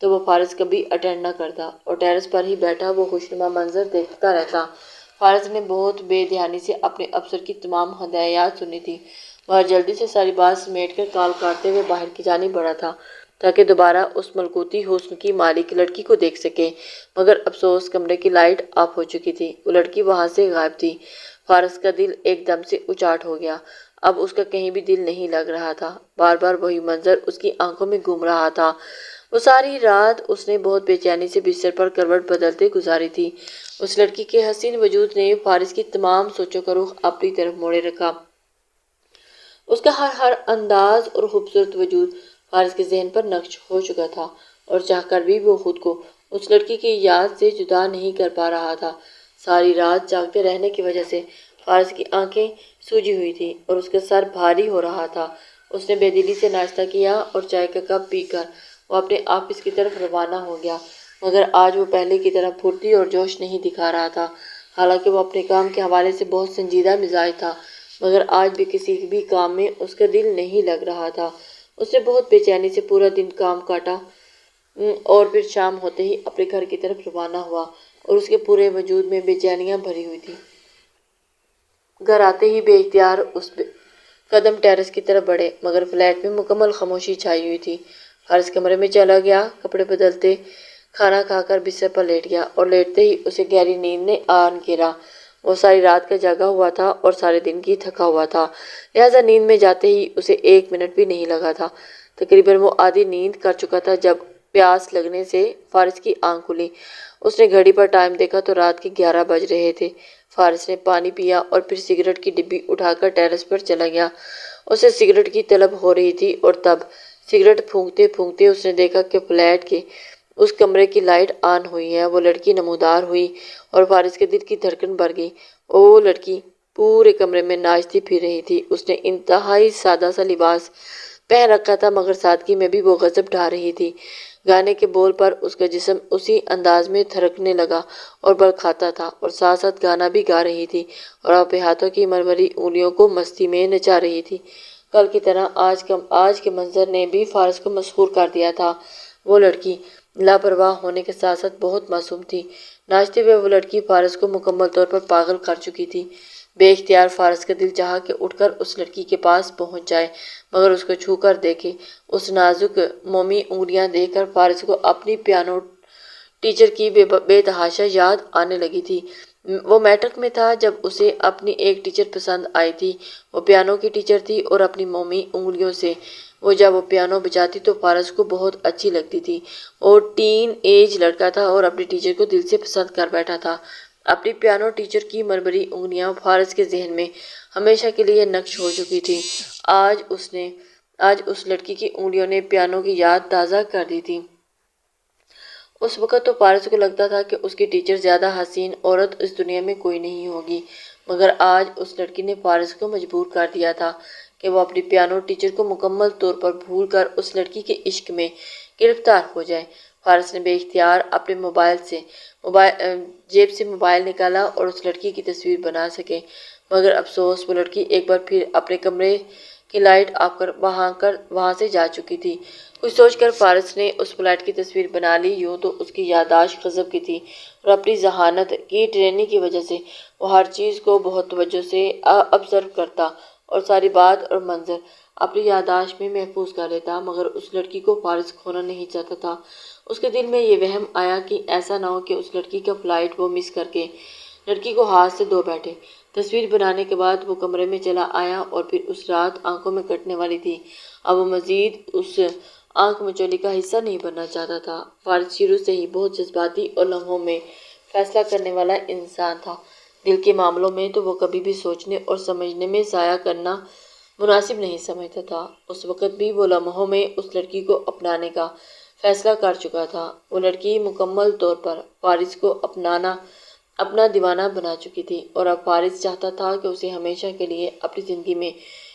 تو وہ فارس کبھی اٹینڈ نہ کرتا اور ٹیرس پر ہی بیٹھا وہ خوشنما منظر دیکھتا رہتا۔ فارس نے بہت بے دھیانی سے اپنے افسر کی تمام ہدایات سنی تھی۔ وہ جلدی سے ساری بات سمیٹ کر کال کاٹتے ہوئے باہر کی جانب بڑھا تھا تاکہ دوبارہ اس ملکوتی حسن کی مالک لڑکی کو دیکھ سکے، مگر افسوس کمرے کی لائٹ آف ہو چکی تھی، وہ لڑکی وہاں سے غائب تھی۔ فارس کا دل ایک دم سے اچاٹ ہو گیا۔ اب اس کا کہیں بھی دل نہیں لگ رہا تھا، بار بار وہی منظر اس کی آنکھوں میں گھوم رہا تھا۔ وہ ساری رات اس نے بہت بے چینی سے بستر پر کروٹ بدلتے گزاری تھی۔ اس لڑکی کے حسین وجود نے فارس کی تمام سوچوں کا رخ اپنی طرف موڑے رکھا۔ اس کا ہر انداز اور خوبصورت وجود فارس کے ذہن پر نقش ہو چکا تھا اور چاہ کر بھی وہ خود کو اس لڑکی کی یاد سے جدا نہیں کر پا رہا تھا۔ ساری رات جاگتے رہنے کی وجہ سے فارس کی آنکھیں سوجی ہوئی تھی اور اس کا سر بھاری ہو رہا تھا۔ اس نے بے دلی سے ناشتہ کیا اور چائے کا کپ پی کر وہ اپنے آفس کی طرف روانہ ہو گیا، مگر آج وہ پہلے کی طرح پھرتی اور جوش نہیں دکھا رہا تھا۔ حالانکہ وہ اپنے کام کے حوالے سے بہت سنجیدہ مزاج تھا، مگر آج بھی کسی بھی کام میں اس کا دل نہیں لگ رہا تھا۔ اس نے بہت بے چینی سے پورا دن کام کاٹا اور پھر شام ہوتے ہی اپنے گھر کی طرف روانہ ہوا اور اس کے پورے وجود میں بے چینیاں بھری ہوئی تھی۔ گھر آتے ہی بے اختیار اس قدم ٹیرس کی طرف بڑھے، مگر فلیٹ میں مکمل خاموشی چھائی ہوئی تھی۔ فارس کمرے میں چلا گیا، کپڑے بدلتے کھانا کھا کر بستر پر لیٹ گیا اور لیٹتے ہی اسے گہری نیند نے آن گھیرا۔ وہ ساری رات کا جاگا ہوا تھا اور سارے دن کی تھکا ہوا تھا، لہٰذا نیند میں جاتے ہی اسے 1 منٹ بھی نہیں لگا تھا۔ تقریباً وہ آدھی نیند کر چکا تھا جب پیاس لگنے سے فارس کی آنکھ کھلی۔ اس نے گھڑی پر ٹائم دیکھا تو رات کے 11 بج رہے تھے۔ فارس نے پانی پیا اور پھر سگریٹ کی ڈبی اٹھا کر ٹیرس پر چلا گیا۔ اسے سگریٹ کی طلب ہو رہی تھی اور تب سگریٹ پھونکتے پھونکتے اس نے دیکھا کہ فلیٹ کے اس کمرے کی لائٹ آن ہوئی ہے۔ وہ لڑکی نمودار ہوئی اور فارس کے دل کی دھڑکن بڑھ گئی۔ وہ لڑکی پورے کمرے میں ناچتی پھر رہی تھی۔ اس نے انتہائی سادہ سا لباس پہن رکھا تھا، مگر سادگی میں بھی وہ غضب ڈھا رہی تھی۔ گانے کے بول پر اس کا جسم اسی انداز میں تھرکنے لگا اور بل کھاتا تھا اور ساتھ ساتھ گانا بھی گا رہی تھی اور اپنے ہاتھوں کی مرمری انگلیوں کو مستی میں نچا رہی تھی۔ کل کی طرح آج کے منظر نے بھی فارس کو مسحور کر دیا تھا۔ وہ لڑکی لاپرواہ ہونے کے ساتھ ساتھ بہت معصوم تھی۔ ناچتے ہوئے وہ لڑکی فارس کو مکمل طور پر پاگل کر چکی تھی۔ بے اختیار فارس کا دل چاہا کہ اٹھ کر اس لڑکی کے پاس پہنچ جائے، مگر اس کو چھو کر دیکھے۔ اس نازک مومی انگلیاں دیکھ کر فارس کو اپنی پیانو ٹیچر کی بے تحاشا یاد آنے لگی تھی۔ وہ میٹرک میں تھا جب اسے اپنی ایک ٹیچر پسند آئی تھی۔ وہ پیانو کی ٹیچر تھی اور اپنی مومی انگلیوں سے وہ جب وہ پیانو بجاتی تو فارس کو بہت اچھی لگتی تھی۔ وہ ٹین ایج لڑکا تھا اور اپنی ٹیچر کو دل سے پسند کر بیٹھا تھا۔ اپنی پیانو ٹیچر کی مرمری انگلیاں فارس کے ذہن میں ہمیشہ کے لیے نقش ہو چکی تھی۔ آج اس لڑکی کی انگلیوں نے پیانو کی یاد تازہ کر دی تھی۔ اس وقت تو فارس کو لگتا تھا کہ اس کی ٹیچر زیادہ حسین عورت اس دنیا میں کوئی نہیں ہوگی، مگر آج اس لڑکی نے فارس کو مجبور کر دیا تھا کہ وہ اپنی پیانو ٹیچر کو مکمل طور پر بھول کر اس لڑکی کے عشق میں گرفتار ہو جائے۔ فارس نے بے اختیار اپنے جیب سے موبائل نکالا اور اس لڑکی کی تصویر بنا سکے، مگر افسوس وہ لڑکی ایک بار پھر اپنے کمرے کی لائٹ آف کر وہاں سے جا چکی تھی۔ کچھ سوچ کر فارس نے اس فلیٹ کی تصویر بنا لی۔ یوں تو اس کی یادداشت غضب کی تھی اور اپنی ذہانت کی ٹریننگ کی وجہ سے وہ ہر چیز کو بہت توجہ سے آبزرو کرتا اور ساری بات اور منظر اپنی یادداشت میں محفوظ کر لیتا، مگر اس لڑکی کو فارس کھونا نہیں چاہتا تھا۔ اس کے دل میں یہ وہم آیا کہ ایسا نہ ہو کہ اس لڑکی کا فلائٹ وہ مس کر کے لڑکی کو ہاتھ سے دھو بیٹھے۔ تصویر بنانے کے بعد وہ کمرے میں چلا آیا اور پھر اس رات آنکھوں میں کٹنے والی تھی۔ اب وہ مزید اس آنکھ مچولی کا حصہ نہیں بننا چاہتا تھا۔ فارس شروع سے ہی بہت جذباتی اور لمحوں میں فیصلہ کرنے والا انسان تھا۔ دل کے معاملوں میں تو وہ کبھی بھی سوچنے اور سمجھنے میں ضائع کرنا مناسب نہیں سمجھتا تھا۔ اس وقت بھی وہ لمحوں میں اس لڑکی کو اپنانے کا فیصلہ کر چکا تھا۔ وہ لڑکی مکمل طور پر فارس کو اپنا دیوانہ بنا چکی تھی اور اب فارس چاہتا تھا کہ اسے ہمیشہ کے لیے اپنی زندگی میں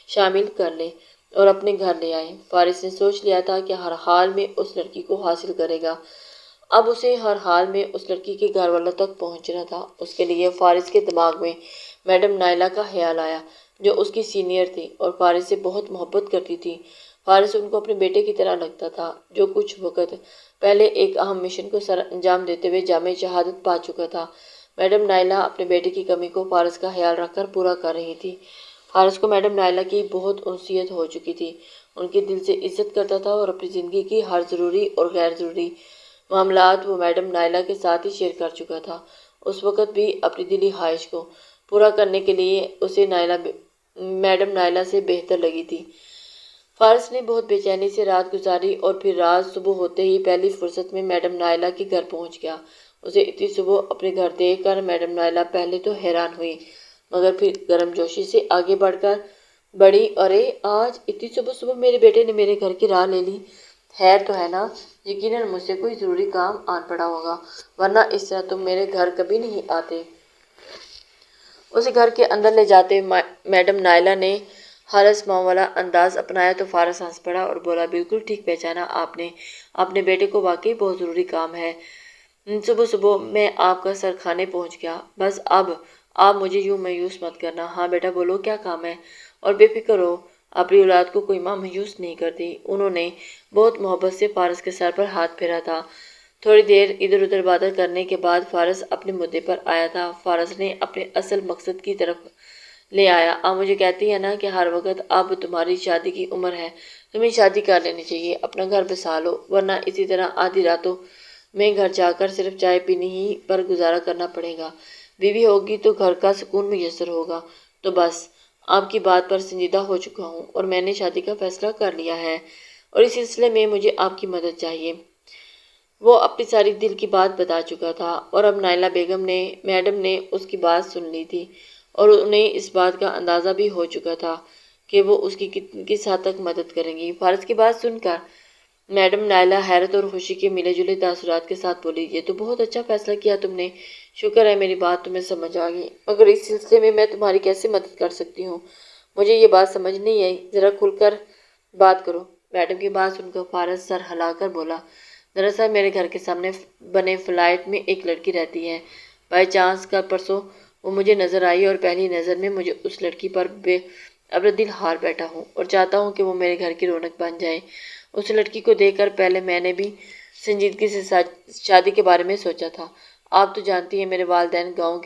شامل کر لے اور اپنے گھر لے آئے۔ فارس نے سوچ لیا تھا کہ ہر حال میں اس لڑکی کو حاصل کرے گا۔ اب اسے ہر حال میں اس لڑکی کے گھر والوں تک پہنچنا تھا۔ اس کے لیے فارس کے دماغ میں میڈم نائلہ کا خیال آیا، جو اس کی سینئر تھی اور فارس سے بہت محبت کرتی تھی۔ فارس ان کو اپنے بیٹے کی طرح لگتا تھا، جو کچھ وقت پہلے ایک اہم مشن کو سر انجام دیتے ہوئے جامع شہادت پا چکا تھا۔ میڈم نائلہ اپنے بیٹے کی کمی کو فارس کا خیال رکھ کر پورا کر رہی تھی۔ فارس کو میڈم نائلہ کی بہت انسیت ہو چکی تھی، ان کے دل سے عزت کرتا تھا اور اپنی زندگی کی ہر ضروری اور غیر ضروری معاملات وہ میڈم نائلہ کے ساتھ ہی شیئر کر چکا تھا۔ اس وقت بھی اپنی دلی خواہش کو پورا کرنے کے لیے اسے میڈم نائلہ سے بہتر لگی تھی۔ فارس نے بہت بے چینی سے رات گزاری اور پھر رات صبح ہوتے ہی پہلی فرصت میں میڈم نائلہ کے گھر پہنچ گیا۔ اسے اتنی صبح اپنے گھر دیکھ کر میڈم نائلہ پہلے تو حیران ہوئی، مگر پھر گرم جوشی سے آگے بڑھی، ارے آج اتنی صبح صبح میرے بیٹے نے میرے گھر کی راہ لے لی، خیر تو ہے نا؟ یقیناً مجھ سے کوئی ضروری کام آن پڑا ہوگا، ورنہ اس طرح تم میرے گھر کبھی نہیں آتے۔ اسے گھر کے اندر لے جاتے میڈم نائلہ نے ہرس ماں والا انداز اپنایا تو فارس ہنس پڑا اور بولا، بالکل ٹھیک پہچانا آپ نے، اپنے بیٹے کو واقعی بہت ضروری کام ہے۔ صبح صبح میں آپ کا سر کھانے پہنچ گیا، بس اب آپ مجھے یوں مایوس مت کرنا۔ ہاں بیٹا بولو، کیا کام ہے؟ اور بے فکر ہو، اپنی اولاد کو کوئی ماں مایوس نہیں کرتی۔ انہوں نے بہت محبت سے فارس کے سر پر ہاتھ پھیرا تھا۔ تھوڑی دیر ادھر ادھر باتیں کرنے کے بعد فارس اپنے مدعے پر آیا تھا۔ فارس نے اپنے اصل مقصد کی طرف لے آیا۔ آپ مجھے کہتی ہیں نا کہ ہر وقت اب تمہاری شادی کی عمر ہے، تمہیں شادی کر لینی چاہیے، اپنا گھر بسا لو، ورنہ اسی طرح آدھی راتوں میں گھر جا کر صرف چائے پینی ہی پر گزارا کرنا پڑے گا۔ بیوی ہوگی تو گھر کا سکون میسر ہوگا۔ تو بس آپ کی بات پر سنجیدہ ہو چکا ہوں اور میں نے شادی کا فیصلہ کر لیا ہے، اور اس سلسلے میں مجھے آپ کی مدد چاہیے۔ وہ اپنی ساری دل کی بات بتا چکا تھا اور اب نائلہ بیگم نے میڈم نے اس کی بات سن لی تھی اور انہیں اس بات کا اندازہ بھی ہو چکا تھا کہ وہ اس کی کس حد تک مدد کریں گی۔ فارس کی بات سن کر میڈم نائلہ حیرت اور خوشی کے ملے جلے تاثرات کے ساتھ بولی، یہ تو بہت اچھا فیصلہ کیا تم نے، شکر ہے میری بات تمہیں سمجھ آ گئی، مگر اس سلسلے میں تمہاری کیسے مدد کر سکتی ہوں؟ مجھے یہ بات سمجھ نہیں آئی، ذرا کھل کر بات کرو۔ میڈم کی بات سن کر فارس سر ہلا کر بولا، دراصل میرے گھر کے سامنے بنے فلیٹ میں ایک لڑکی رہتی ہے، بائی چانس کل پرسوں وہ مجھے نظر آئی اور پہلی نظر میں مجھے اس لڑکی پر ابر دل ہار بیٹھا ہوں اور چاہتا ہوں کہ وہ میرے گھر کی رونق بن جائے۔ اس لڑکی کو دیکھ کر پہلے میں نے بھی سنجیدگی سے شادی کے بارے میں سوچا تھا۔ آپ تو جانتی ہیں میرے والدین گاؤں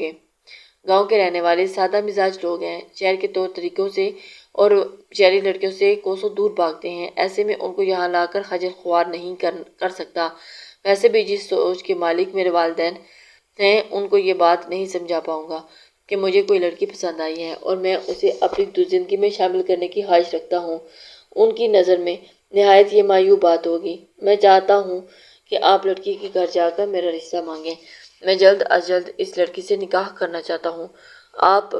کے رہنے والے سادہ مزاج لوگ ہیں، شہر کے طور طریقوں سے اور شہری لڑکیوں سے کوسوں دور بھاگتے ہیں، ایسے میں ان کو یہاں لا کر خجل خوار نہیں کر سکتا۔ ویسے بھی جس سوچ کے مالک میرے والدین ہیں ان کو یہ بات نہیں سمجھا پاؤں گا کہ مجھے کوئی لڑکی پسند آئی ہے اور میں اسے اپنی زندگی میں شامل کرنے کی خواہش رکھتا ہوں۔ ان کی نظر میں نہایت یہ مایوب بات ہوگی۔ میں چاہتا ہوں کہ آپ لڑکی کے گھر جا کر میرا رشتہ مانگیں، میں جلد از جلد اس لڑکی سے نکاح کرنا چاہتا ہوں۔ اب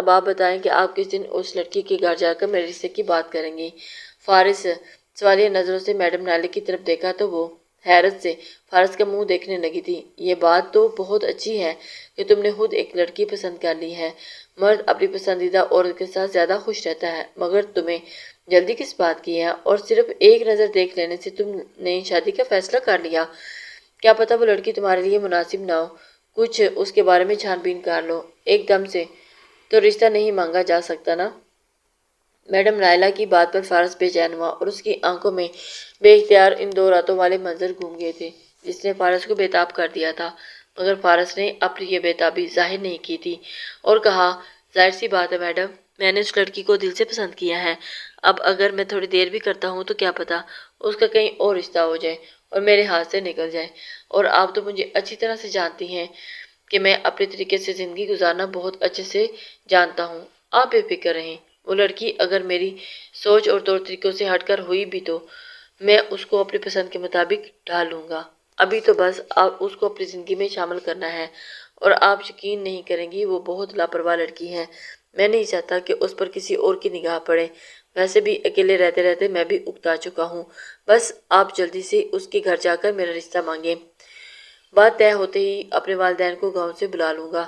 آپ بتائیں کہ آپ کس دن اس لڑکی کے گھر جا کر میرے رشتے کی بات کریں گی؟ فارس سوالیہ نظروں سے میڈم نائلہ کی طرف دیکھا تو وہ حیرت سے فارس کا منہ دیکھنے لگی تھی۔ یہ بات تو بہت اچھی ہے کہ تم نے خود ایک لڑکی پسند کر لی ہے، مرد اپنی پسندیدہ عورت کے ساتھ زیادہ خوش رہتا ہے، مگر تمہیں جلدی کس بات کی ہے اور صرف ایک نظر دیکھ لینے سے تم نے شادی کا فیصلہ کر لیا؟ کیا پتہ وہ لڑکی تمہارے لیے مناسب نہ ہو، کچھ اس کے بارے میں چھان بین کر لو، ایک دم سے تو رشتہ نہیں مانگا جا سکتا نا۔ میڈم نائلہ کی بات پر فارس بے چین ہوا اور اس کی آنکھوں میں بے اختیار ان دو راتوں والے منظر گھوم گئے تھے جس نے فارس کو بےتاب کر دیا تھا، مگر فارس نے اپنی یہ بےتابی ظاہر نہیں کی تھی اور کہا، ظاہر سی بات ہے میڈم، میں نے اس لڑکی کو دل سے پسند کیا ہے، اب اگر میں تھوڑی دیر بھی کرتا ہوں تو کیا پتا اس کا کہیں اور رشتہ ہو جائے اور میرے ہاتھ سے نکل جائے، اور آپ تو مجھے اچھی طرح سے جانتی ہیں کہ میں اپنے طریقے سے زندگی گزارنا بہت اچھے سے جانتا ہوں۔ آپ بے فکر رہیں، وہ لڑکی اگر میری سوچ اور طور طریقوں سے ہٹ کر ہوئی بھی تو میں اس کو اپنی پسند کے مطابق ڈھال لوں گا، ابھی تو بس آپ اس کو اپنی زندگی میں شامل کرنا ہے، اور آپ یقین نہیں کریں گی وہ بہت لاپرواہ لڑکی ہے، میں نہیں چاہتا کہ اس پر کسی اور کی نگاہ پڑے، ویسے بھی اکیلے رہتے رہتے میں بھی اکتا چکا ہوں، بس آپ جلدی سے اس کے گھر جا کر میرا رشتہ مانگیں، بات طے ہوتے ہی اپنے والدین کو گاؤں سے بلا لوں گا،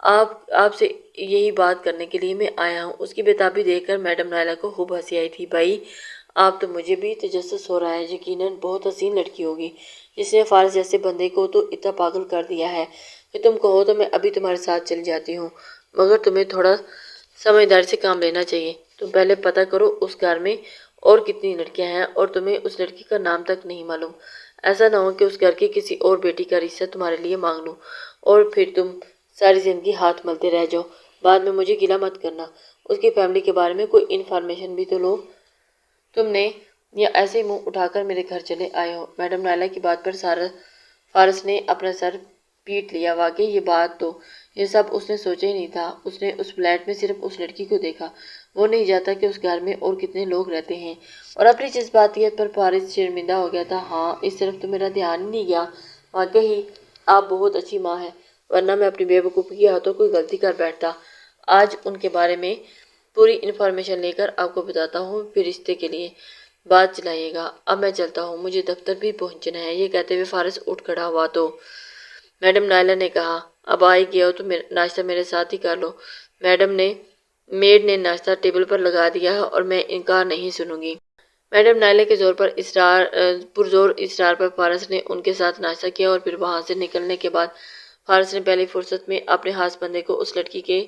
آپ سے یہی بات کرنے کے لیے میں آیا ہوں۔ اس کی بےتابی دیکھ کر میڈم نائلہ کو خوب ہنسی آئی تھی۔ بھائی آپ تو مجھے بھی تجسس ہو رہا ہے، یقیناً بہت حسین لڑکی ہوگی جس نے فارس جیسے بندے کو تو اتنا پاگل کر دیا ہے کہ تم کہو تو میں ابھی تمہارے ساتھ چل جاتی ہوں، مگر تمہیں تھوڑا سمجھداری سے کام لینا چاہیے، تم پہلے پتہ کرو اس گھر میں اور کتنی لڑکیاں ہیں اور تمہیں اس لڑکی کا نام تک نہیں معلوم۔ ایسا نہ ہو کہ اس گھر کی کسی اور بیٹی کا رشتہ تمہارے لیے مانگ لوں اور پھر تم ساری زندگی ہاتھ ملتے رہ جاؤ۔ بعد میں مجھے گلہ مت کرنا۔ اس کی فیملی کے بارے میں کوئی انفارمیشن بھی تو لو تم نے، یا ایسے ہی منہ اٹھا کر میرے گھر چلے آئے ہو۔ میڈم نائلہ کی بات پر فارس نے اپنا سر پیٹ لیا۔ واقعی یہ سب اس نے سوچا ہی نہیں تھا۔ اس نے اس فلیٹ میں صرف اس لڑکی کو دیکھا، وہ نہیں جانتا کہ اس گھر میں اور کتنے لوگ رہتے ہیں، اور اپنی جذباتیت پر فارس شرمندہ ہو گیا تھا۔ ہاں، اس طرف تو میرا دھیان ہی نہیں گیا۔ واقعی آپ بہت اچھی ماں ہیں، ورنہ میں اپنی بے وقوفی کے ہاتھوں کوئی غلطی کر بیٹھتا۔ آج ان کے بارے میں پوری انفارمیشن لے کر آپ کو بتاتا ہوں، پھر رشتے کے لیے بات چلائیے گا۔ اب میں چلتا ہوں، مجھے دفتر بھی پہنچنا ہے۔ یہ کہتے ہوئے فارس اٹھ کھڑا ہوا تو میڈم نائلہ نے کہا، اب آ ہی گیا ہو تو ناشتہ میرے ساتھ ہی کر لو۔ میڈ نے ناشتہ ٹیبل پر لگا دیا ہے اور میں انکار نہیں سنوں گی۔ میڈم نائلہ کے پرزور اصرار پر فارس نے ان کے ساتھ ناشتہ کیا اور پھر وہاں سے نکلنے کے بعد فارس نے پہلی فرصت میں اپنے ہاتھ بندے کو اس لڑکی کے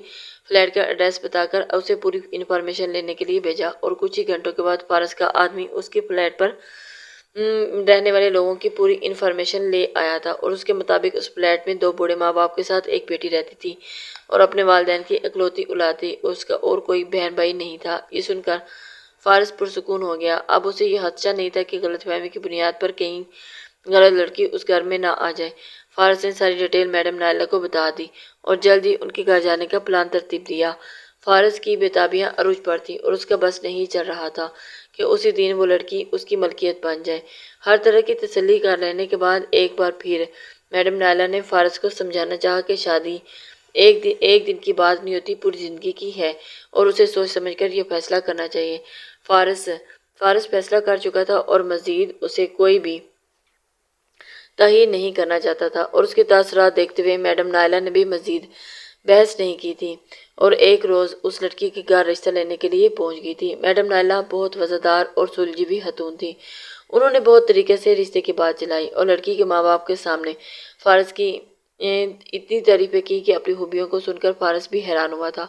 فلیٹ کا ایڈریس بتا کر اسے پوری انفارمیشن لینے کے لیے بھیجا، اور کچھ ہی گھنٹوں کے بعد فارس کا آدمی اس کے فلیٹ پر رہنے والے لوگوں کی پوری انفارمیشن لے آیا تھا، اور اس کے مطابق اس فلیٹ میں 2 بوڑھے ماں باپ کے ساتھ ایک بیٹی رہتی تھی اور اپنے والدین کی اکلوتی اولاد تھی۔ اس کا اور کوئی بہن بھائی نہیں تھا۔ یہ سن کر فارس پرسکون ہو گیا۔ اب اسے یہ خدشہ نہیں تھا کہ غلط فہمی کی بنیاد پر کہیں غلط لڑکی اس گھر میں نہ آ جائے۔ فارس نے ساری ڈیٹیل میڈم نائلہ کو بتا دی اور جلد ہی ان کے گھر جانے کا پلان ترتیب دیا۔ فارس کی بےتابیاں عروج پر تھیں اور اس کا بس نہیں چل رہا تھا کہ اسی دن وہ لڑکی اس کی ملکیت بن جائے۔ ہر طرح کی تسلی کر لینے کے بعد ایک بار پھر میڈم نائلہ نے فارس کو سمجھانا چاہا کہ شادی ایک دن کی بات نہیں ہوتی، پوری زندگی کی ہے، اور اسے سوچ سمجھ کر یہ فیصلہ کرنا چاہیے۔ فارس فیصلہ کر چکا تھا اور مزید اسے کوئی بھی تحقیر نہیں کرنا چاہتا تھا، اور اس کے تاثرات دیکھتے ہوئے میڈم نائلہ نے بھی مزید بحث نہیں کی تھی اور ایک روز اس لڑکی کے گھر رشتہ لینے کے لیے پہنچ گئی تھی۔ میڈم نائلہ بہت وفادار اور سلجھی خاتون تھی۔ انہوں نے بہت طریقے سے رشتے کی بات چلائی اور لڑکی کے ماں باپ کے سامنے فارس کی اتنی تعریفیں کی کہ اپنی خوبیوں کو سن کر فارس بھی حیران ہوا تھا۔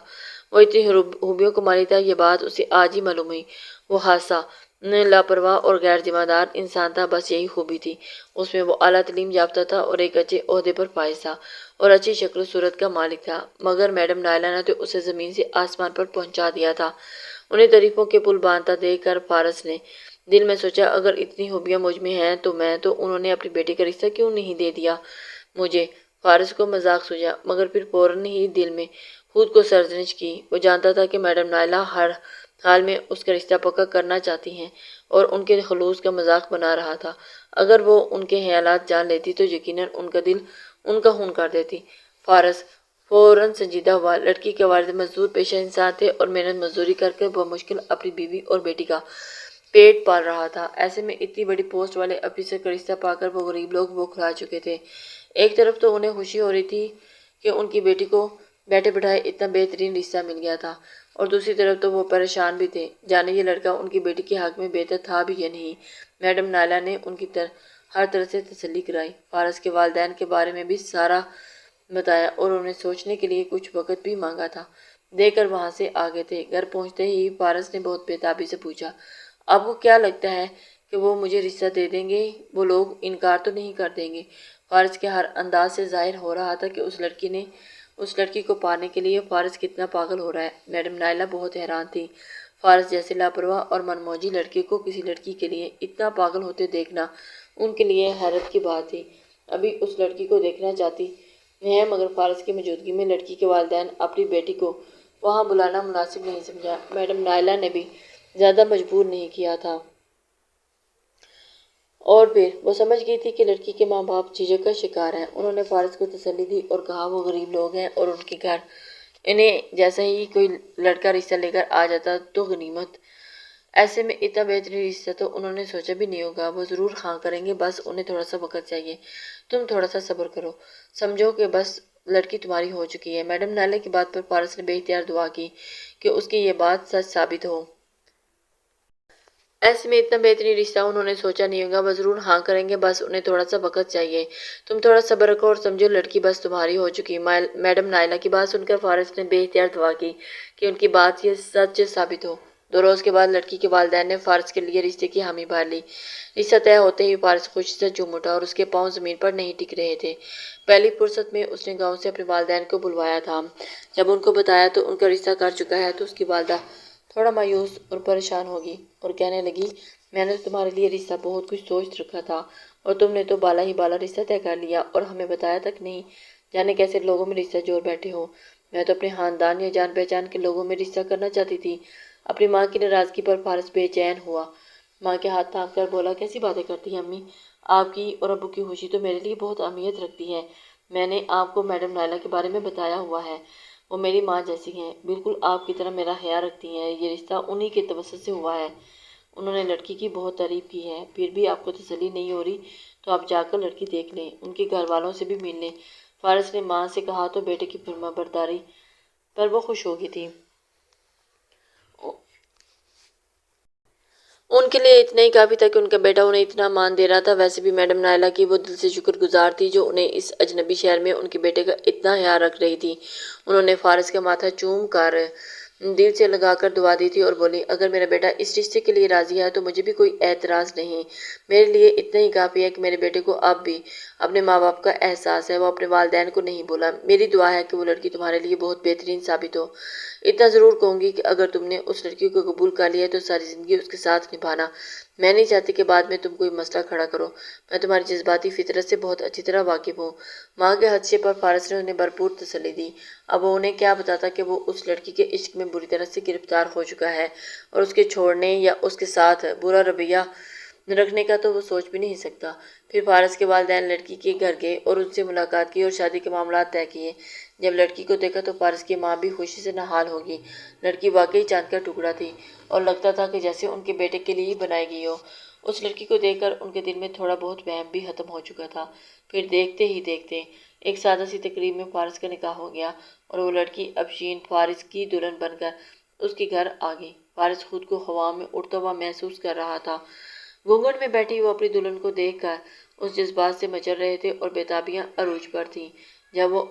وہ اتنی خوبیوں کو مالی تھا، یہ بات اسے آج ہی معلوم ہوئی۔ وہ حادثہ لاپرواہ اور غیر ذمہ دار انسان تھا، بس یہی خوبی تھی اس میں۔ وہ اعلیٰ تعلیم یافتہ تھا اور ایک اچھے عہدے پر فائز تھا اور اچھی شکل و صورت کا مالک تھا، مگر میڈم نائلہ نے تو اسے زمین سے آسمان پر پہنچا دیا تھا۔ انہیں تعریفوں کے پل باندھتا دیکھ کر فارس نے دل میں سوچا، اگر اتنی خوبیاں مجھ میں ہیں تو انہوں نے اپنی بیٹی کا رشتہ کیوں نہیں دے دیا مجھے؟ فارس کو مذاق سوجا، مگر پھر فوراً ہی دل میں خود کو سرزنش کی۔ وہ جانتا تھا کہ میڈم نائلہ ہر حال میں اس کا رشتہ پکا کرنا چاہتی ہیں اور ان کے خلوص کا مذاق بنا رہا تھا۔ اگر وہ ان کے خیالات جان لیتی تو یقیناً ان کا دل ان کا خون کر دیتی۔ فارس فوراً سنجیدہ ہوا۔ لڑکی کے والد مزدور پیشہ انسان تھے اور محنت مزدوری کر کے بمشکل اپنی بیوی اور بیٹی کا پیٹ پال رہا تھا۔ ایسے میں اتنی بڑی پوسٹ والے افسر کا رشتہ پا کر وہ غریب لوگ بوکھلا چکے تھے۔ ایک طرف تو انہیں خوشی ہو رہی تھی کہ ان کی بیٹی کو بیٹھے بٹھائے اتنا بہترین رشتہ مل گیا تھا، اور دوسری طرف تو وہ پریشان بھی تھے، جانے یہ لڑکا ان کی بیٹی کے حق میں بہتر تھا بھی یا نہیں۔ میڈم نائلہ نے ان کی ہر طرح سے تسلی کرائی، فارس کے والدین کے بارے میں بھی سارا بتایا اور انہیں سوچنے کے لیے کچھ وقت بھی مانگا تھا۔ دے کر وہاں سے آگے تھے۔ گھر پہنچتے ہی فارس نے بہت بےتابی سے پوچھا، آپ کو کیا لگتا ہے کہ وہ مجھے رشتہ دے دیں گے؟ وہ لوگ انکار تو نہیں کر دیں گے؟ فارس کے ہر انداز سے ظاہر ہو رہا تھا کہ اس لڑکی کو پانے کے لیے فارس کتنا پاگل ہو رہا ہے۔ میڈم نائلہ بہت حیران تھی۔ فارس جیسے لاپرواہ اور منموجی لڑکے کو کسی لڑکی کے لیے اتنا پاگل ہوتے دیکھنا ان کے لیے حیرت کی بات تھی۔ ابھی اس لڑکی کو دیکھنا چاہتی ہیں، مگر فارس کی موجودگی میں لڑکی کے والدین اپنی بیٹی کو وہاں بلانا مناسب نہیں سمجھا۔ میڈم نائلہ نے بھی زیادہ مجبور نہیں کیا تھا، اور پھر وہ سمجھ گئی تھی کہ لڑکی کے ماں باپ جھجک کا شکار ہیں۔ انہوں نے فارس کو تسلی دی اور کہا وہ غریب لوگ ہیں اور ان کے گھر انہیں جیسا ہی کوئی لڑکا رشتہ لے کر آ جاتا تو غنیمت۔ ایسے میں اتنا بہترین رشتہ تو انہوں نے سوچا بھی نہیں ہوگا۔ وہ ضرور ہاں کریں گے، بس انہیں تھوڑا سا وقت چاہیے۔ تم تھوڑا سا صبر کرو، سمجھو کہ بس لڑکی تمہاری ہو چکی ہے۔ میڈم نائلہ کی بات پر فارس نے بے اختیار دعا کی کہ اس کی یہ بات سچ ثابت ہو۔ ایسے میں اتنا بہترین رشتہ انہوں نے سوچا نہیں ہوگا۔ وہ ضرور ہاں کریں گے، بس انہیں تھوڑا سا وقت چاہیے۔ تم تھوڑا صبر رکھو اور سمجھو لڑکی بس تمہاری ہو چکی۔ میڈم نائلہ کی بات سن کر فارس نے بے اختیار دعا کی کہ ان کی بات یہ سچ ثابت ہو۔ 2 روز کے بعد لڑکی کے والدین نے فارس کے لیے رشتے کی حامی بھر لی۔ رشتہ طے ہوتے ہی فارس خوشی سے جھوم اٹھا اور اس کے پاؤں زمین پر نہیں ٹک رہے تھے۔ پہلی فرصت میں اس نے گاؤں سے اپنے والدین کو بلوایا تھا۔ جب ان کو بتایا تو ان کا رشتہ کر چکا ہے تو اس کی والدہ تھوڑا مایوس اور پریشان ہوگی اور کہنے لگی، میں نے تمہارے لیے رشتہ بہت کچھ سوچ رکھا تھا اور تم نے تو بالا ہی بالا رشتہ طے کر لیا اور ہمیں بتایا تک نہیں، جانے کیسے لوگوں میں رشتہ جوڑ بیٹھے ہو۔ میں تو اپنے خاندان یا جان پہچان کے لوگوں میں رشتہ کرنا چاہتی تھی۔ اپنی ماں کی ناراضگی پر فارس بے چین ہوا۔ ماں کے ہاتھ تھام کر بولا، کیسی باتیں کرتی ہیں امی؟ آپ کی اور ابو کی خوشی تو میرے لیے بہت اہمیت رکھتی ہے۔ میں نے آپ کو میڈم نائلہ کے بارے میں بتایا ہوا ہے، وہ میری ماں جیسی ہیں، بالکل آپ کی طرح میرا خیال رکھتی ہیں۔ یہ رشتہ انہی کے توسط سے ہوا ہے۔ انہوں نے لڑکی کی بہت تعریف کی ہے، پھر بھی آپ کو تسلی نہیں ہو رہی تو آپ جا کر لڑکی دیکھ لیں، ان کے گھر والوں سے بھی مل لیں۔ فارس نے ماں سے کہا تو بیٹے کی فرما برداری پر وہ خوش ہو گئی تھی۔ ان کے لیے اتنا ہی کافی تھا کہ ان کا بیٹا انہیں اتنا مان دے رہا تھا۔ ویسے بھی میڈم نائلہ کی وہ دل سے شکر گزار تھی جو انہیں اس اجنبی شہر میں ان کے بیٹے کا اتنا خیال رکھ رہی تھی۔ انہوں نے فارس کا ماتھا چوم کر دل سے لگا کر دعا دی تھی اور بولی، اگر میرا بیٹا اس رشتے کے لیے راضی ہے تو مجھے بھی کوئی اعتراض نہیں۔ میرے لیے اتنا ہی کافی ہے کہ میرے بیٹے کو اب بھی اپنے ماں باپ کا احساس ہے۔ وہ اپنے والدین کو نہیں بولا۔ میری دعا ہے کہ وہ لڑکی تمہارے لیے بہت بہترین ثابت ہو۔ اتنا ضرور کہوں گی کہ اگر تم نے اس لڑکی کو قبول کر لیا تو ساری زندگی اس کے ساتھ نبھانا۔ میں نہیں چاہتی کہ بعد میں تم کوئی مسئلہ کھڑا کرو۔ میں تمہاری جذباتی فطرت سے بہت اچھی طرح واقف ہوں۔ ماں کے خدشے پر فارس نے انہیں بھرپور تسلی دی۔ اب وہ انہیں کیا بتاتا کہ وہ اس لڑکی کے عشق میں بری طرح سے گرفتار ہو چکا ہے اور اس کے چھوڑنے یا اس کے ساتھ برا رویہ رکھنے کا تو وہ سوچ بھی نہیں سکتا۔ پھر فارس کے والدین لڑکی کے گھر گئے اور ان سے ملاقات کی اور شادی کے معاملات طے کیے۔ جب لڑکی کو دیکھا تو فارس کی ماں بھی خوشی سے نہال ہو گئی۔ لڑکی واقعی چاند کا ٹکڑا تھی اور لگتا تھا کہ جیسے ان کے بیٹے کے لیے ہی بنائی گئی ہو۔ اس لڑکی کو دیکھ کر ان کے دل میں تھوڑا بہت وہم بھی ختم ہو چکا تھا۔ پھر دیکھتے ہی دیکھتے ایک سادہ سی تقریب میں فارس کا نکاح ہو گیا اور وہ لڑکی افشین فارس کی دلہن بن کر اس کے گھر آ گئی۔ فارس خود کو ہوا میں اڑتا ہوا محسوس کر رہا تھا۔ گھونگھٹ میں بیٹھی وہ اپنی دلہن کو دیکھ کر اس جذبات سے مچل رہے تھے اور بےتابیاں عروج پر تھیں۔ جب وہ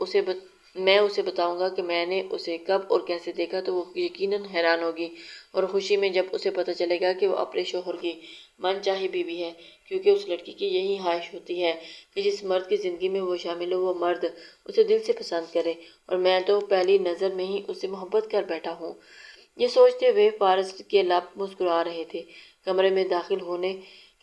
میں اسے بتاؤں گا کہ میں نے اسے کب اور کیسے دیکھا تو وہ یقیناً حیران ہوگی اور خوشی میں جب اسے پتہ چلے گا کہ وہ اپنے شوہر کی من چاہی بیوی ہے، کیونکہ اس لڑکی کی یہی خواہش ہوتی ہے کہ جس مرد کی زندگی میں وہ شامل ہو وہ مرد اسے دل سے پسند کرے، اور میں تو پہلی نظر میں ہی اس سے محبت کر بیٹھا ہوں۔ یہ سوچتے ہوئے فارس کے لب مسکرا رہے تھے۔ کمرے میں داخل ہونے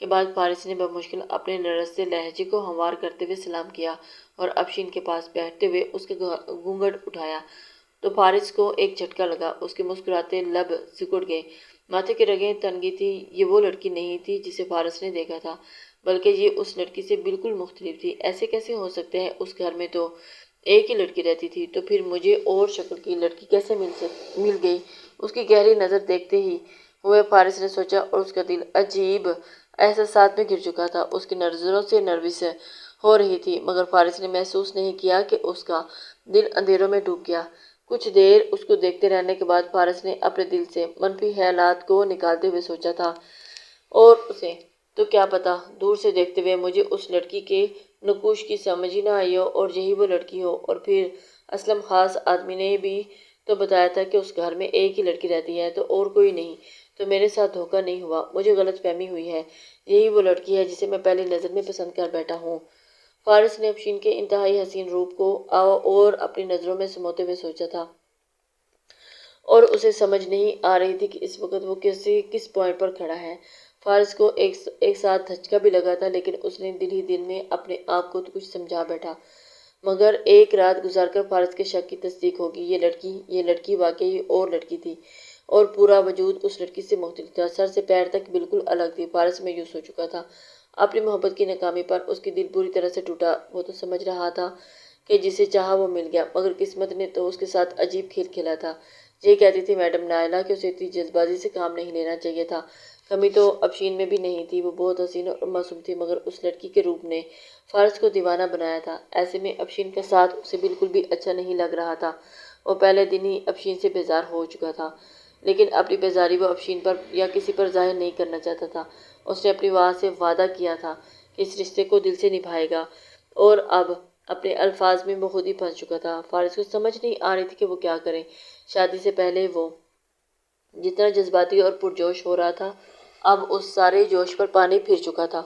کے بعد فارس نے بمشکل اپنے نرستے لہجے کو ہموار کرتے ہوئے سلام کیا اور افشین کے پاس بیٹھتے ہوئے اس کے گھونگھٹ اٹھایا تو فارس کو ایک جھٹکا لگا۔ اس کے مسکراتے لب سکڑ گئے، ماتھے کی رگیں تن گئی تھی۔ یہ وہ لڑکی نہیں تھی جسے فارس نے دیکھا تھا، بلکہ یہ اس لڑکی سے بالکل مختلف تھی۔ ایسے کیسے ہو سکتا ہے؟ اس گھر میں تو ایک ہی لڑکی رہتی تھی، تو پھر مجھے اور شکل کی لڑکی کیسے مل گئی؟ اس کی گہری نظر دیکھتے ہی ہوئے فارس نے سوچا اور اس کا دل عجیب احساسات میں گر چکا تھا۔ اس کی نظروں سے نروس ہو رہی تھی، مگر فارس نے محسوس نہیں کیا کہ اس کا دل اندھیروں میں ڈوب گیا۔ کچھ دیر اس کو دیکھتے رہنے کے بعد فارس نے اپنے دل سے منفی خیالات کو نکالتے ہوئے سوچا تھا، اور اسے تو کیا پتا، دور سے دیکھتے ہوئے مجھے اس لڑکی کے نقوش کی سمجھ ہی نہ آئی ہو اور یہی وہ لڑکی ہو۔ اور پھر اسلم خاص آدمی نے بھی تو بتایا تھا کہ اس گھر میں ایک ہی لڑکی رہتی ہے، تو اور کوئی نہیں، تو میرے ساتھ دھوکہ نہیں ہوا، مجھے غلط فہمی ہوئی ہے، یہی وہ لڑکی ہے جسے میں پہلی نظر میں پسند کر بیٹھا ہوں۔ فارس نے افشین کے انتہائی حسین روپ کو اور اپنی نظروں میں سموتے ہوئے سوچا تھا، اور اسے سمجھ نہیں آ رہی تھی کہ اس وقت وہ کس پوائنٹ پر کھڑا ہے۔ فارس کو ایک ساتھ دھچکا بھی لگا تھا، لیکن اس نے دل ہی دل میں اپنے آپ کو کچھ سمجھا بیٹھا۔ مگر ایک رات گزار کر فارس کے شک کی تصدیق ہوگی۔ یہ لڑکی واقعی اور لڑکی تھی، اور پورا وجود اس لڑکی سے مختلف تھا، سر سے پیر تک بالکل الگ تھی۔ فارس مایوس ہو چکا تھا اپنی محبت کی ناکامی پر۔ اس کی دل بری طرح سے ٹوٹا۔ وہ تو سمجھ رہا تھا کہ جسے چاہا وہ مل گیا، مگر قسمت نے تو اس کے ساتھ عجیب کھیل کھیلا تھا۔ یہ کہتی تھی میڈم نائلہ کہ اسے اتنی جلد بازی سے کام نہیں لینا چاہیے تھا۔ کمی تو افشین میں بھی نہیں تھی، وہ بہت حسین اور معصوم تھی، مگر اس لڑکی کے روپ نے فارس کو دیوانہ بنایا تھا۔ ایسے میں افشین کا ساتھ اسے بالکل بھی اچھا نہیں لگ رہا تھا۔ وہ پہلے دن ہی افشین سے بیزار ہو چکا تھا، لیکن اپنی بیزاری وہ افشین پر یا کسی پر ظاہر نہیں کرنا چاہتا تھا۔ اس نے اپنی ماں سے وعدہ کیا تھا کہ اس رشتے کو دل سے نبھائے گا، اور اب اپنے الفاظ میں وہ خود ہی پھنس چکا تھا۔ فارس کو سمجھ نہیں آ رہی تھی کہ وہ کیا کرے۔ شادی سے پہلے وہ جتنا جذباتی اور پرجوش ہو رہا تھا اب اس سارے جوش پر پانی پھر چکا تھا۔